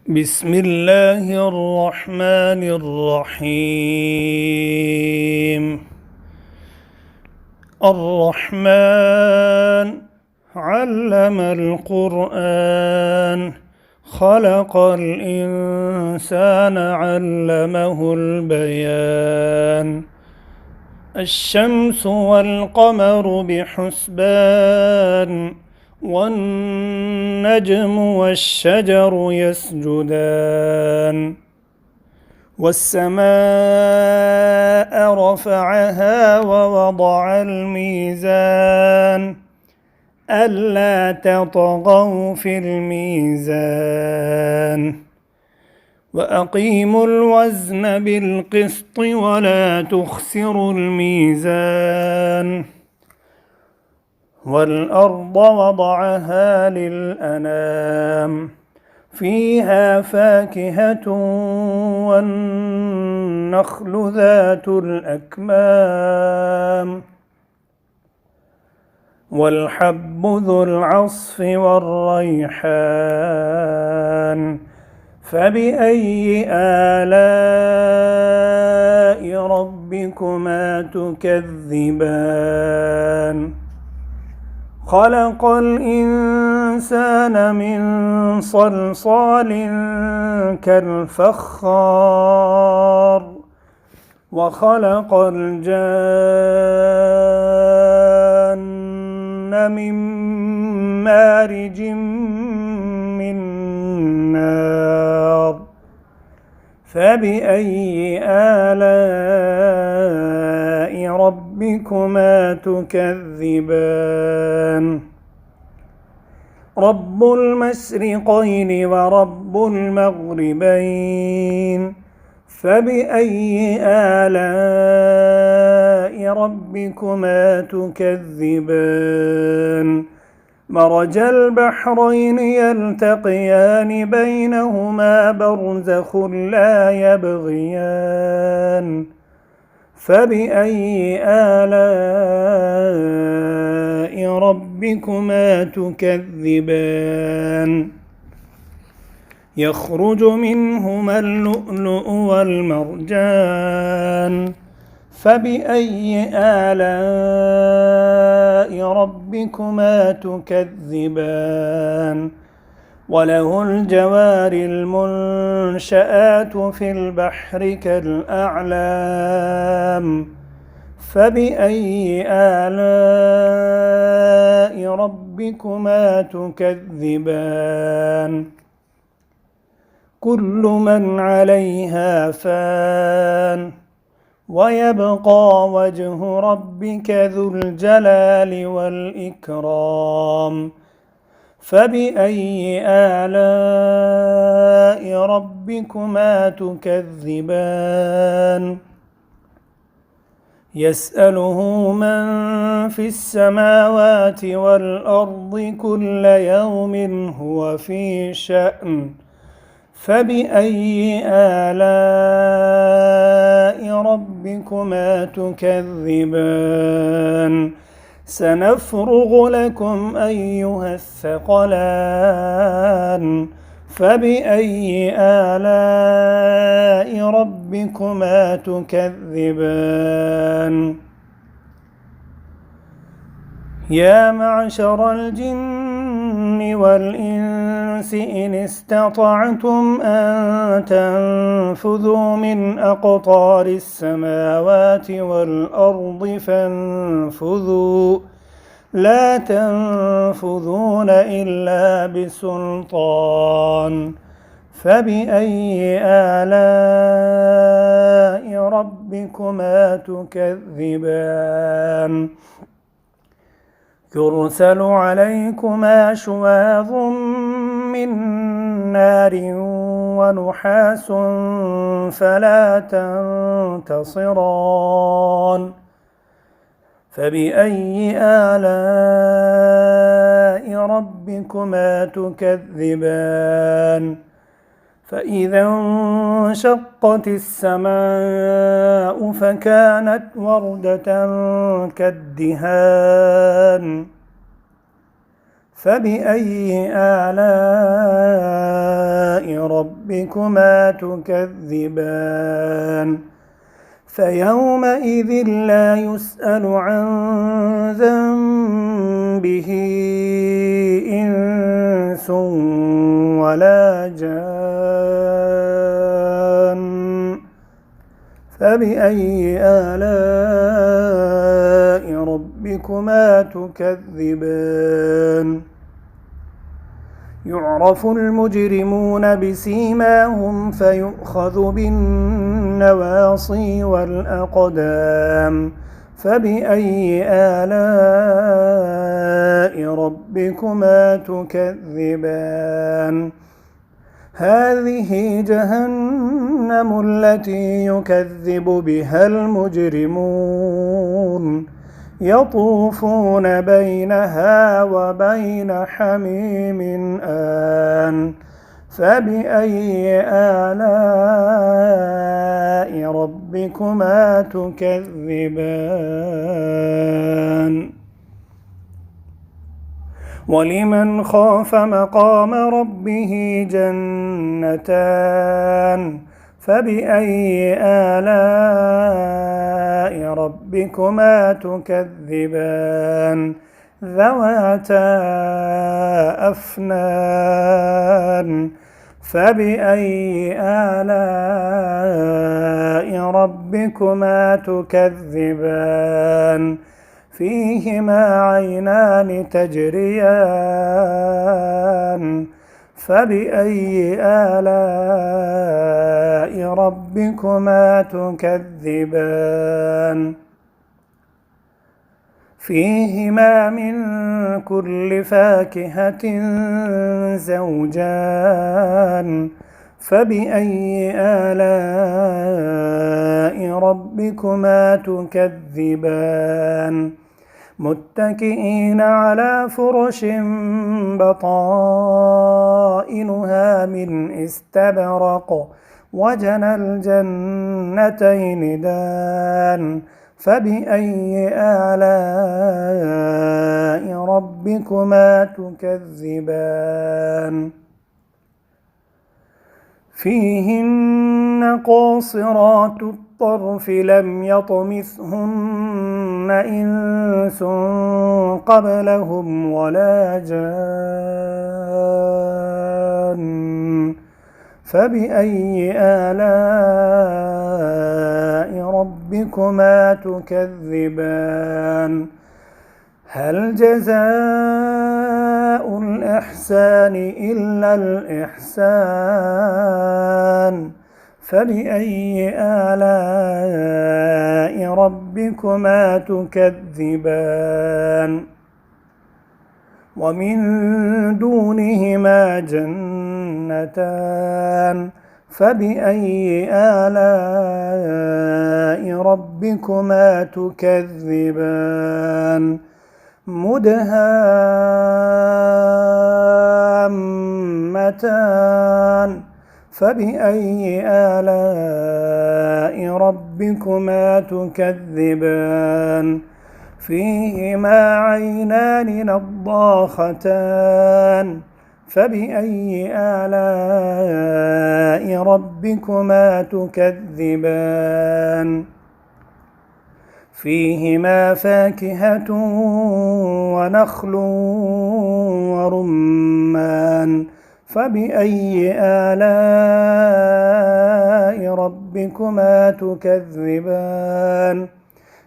بسم الله الرحمن الرحيم. الرحمن علم القرآن، خلق الإنسان علمه البيان. الشمس والقمر بحسبان، والنجم والشجر يسجدان. والسماء رفعها ووضع الميزان، ألا تطغوا في الميزان. وأقيموا الوزن بالقسط ولا تخسروا الميزان. والأرض وضعها للأنام، فيها فاكهة والنخل ذات الأكمام، والحب ذو العصف والريحان. فبأي آلاء ربكما تكذبان؟ خلق الإنسان من صلصال كالفخار، وخلق الجان من مارج من نار. فبأي آلاء ربكما تكذبان؟ رب المشرقين ورب المغربين. فبأي آلاء ربكما تكذبان؟ مرج البحرين يلتقيان، بينهما برزخ لا يبغيان. فبأي آلاء ربكما تكذبان؟ يخرج منهما اللؤلؤ والمرجان. فبأي آلاء ربكما تكذبان؟ وله الجوار المنشآت في البحر كالأعلام. فبأي آلاء ربكما تكذبان؟ كل من عليها فان، ويبقى وجه ربك ذو الجلال والإكرام. فبأي آلاء ربكما تكذبان؟ يسأله من في السماوات والأرض كل يوم هو في شأن. فبأي آلاء ربكما تكذبان؟ سنفرغ لكم أيها الثقلان. فبأي آلاء ربكما تكذبان؟ يا معشر الجن والإنس إن استطعتم أن تنفذوا من أقطار السماوات والأرض فانفذوا، لا تنفذون إلا بسلطان. فبأي آلاء ربكما تكذبان؟ يرسل عليكما شواظ من نار ونحاس فلا تنتصران. فبأي آلاء ربكما تكذبان؟ فإذا انشقت السماء فكانت وردة كالدهان. فبأي آلاء ربكما ربكما تكذبان فيومئذ لا يسأل عن ذنبه إنس ولا جان فبأي آلاء ربكما تكذبان يعرف المجرمون بسيماهم فيؤخذ بالنواصي والأقدام فبأي آلاء ربكما تكذبان هذه جهنم التي يكذب بها المجرمون يطوفون بينها وبين حميم آن فبأي آلاء ربكما تكذبان ولمن خاف مقام ربه جنتان فبأي آلاء ربكما تكذبان ذواتا أفنان فبأي آلاء ربكما تكذبان فيهما عينان تجريان فبأي آلاء ربكما تكذبان فيهما من كل فاكهة زوجان فبأي آلاء ربكما تكذبان متكئين على فرش بطائنها من استبرق وجنى الجنتين دان فبأي آلاء ربكما تكذبان فيهن قاصرات الطرف لم يطمثهن إنس قبلهم ولا جان فبأي آلاء ربكما تكذبان هل جزاء الإحسان إلا الإحسان فبأي آلاء ربكما تكذبان ومن دونهما جنتان فبأي آلاء ربكما تكذبان مدهامتان فبأي آلاء ربكما تكذبان فيهما عينان نضاختان فبأي آلاء ربكما تكذبان فيهما فاكهة ونخل ورمان فبأي آلاء ربكما تكذبان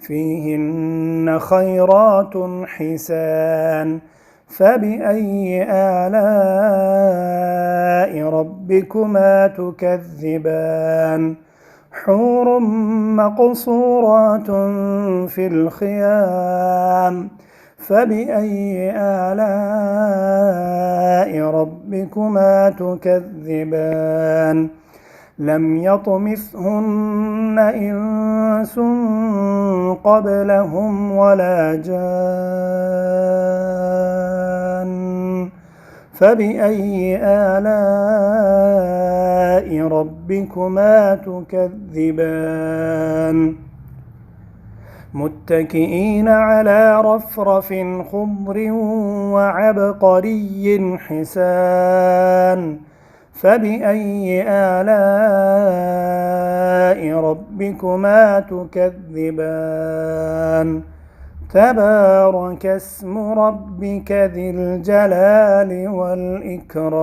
فيهن خيرات حسان فبأي آلاء ربكما تكذبان حور مقصورات في الخيام فبأي آلاء ربكما تكذبان لم يطمثهن إنس قبلهم ولا جان فبأي آلاء ربكما تكذبان متكئين على رفرف خضر وعبقري حسان فبأي آلاء ربكما تكذبان تبارك اسم ربك ذي الجلال والإكرام.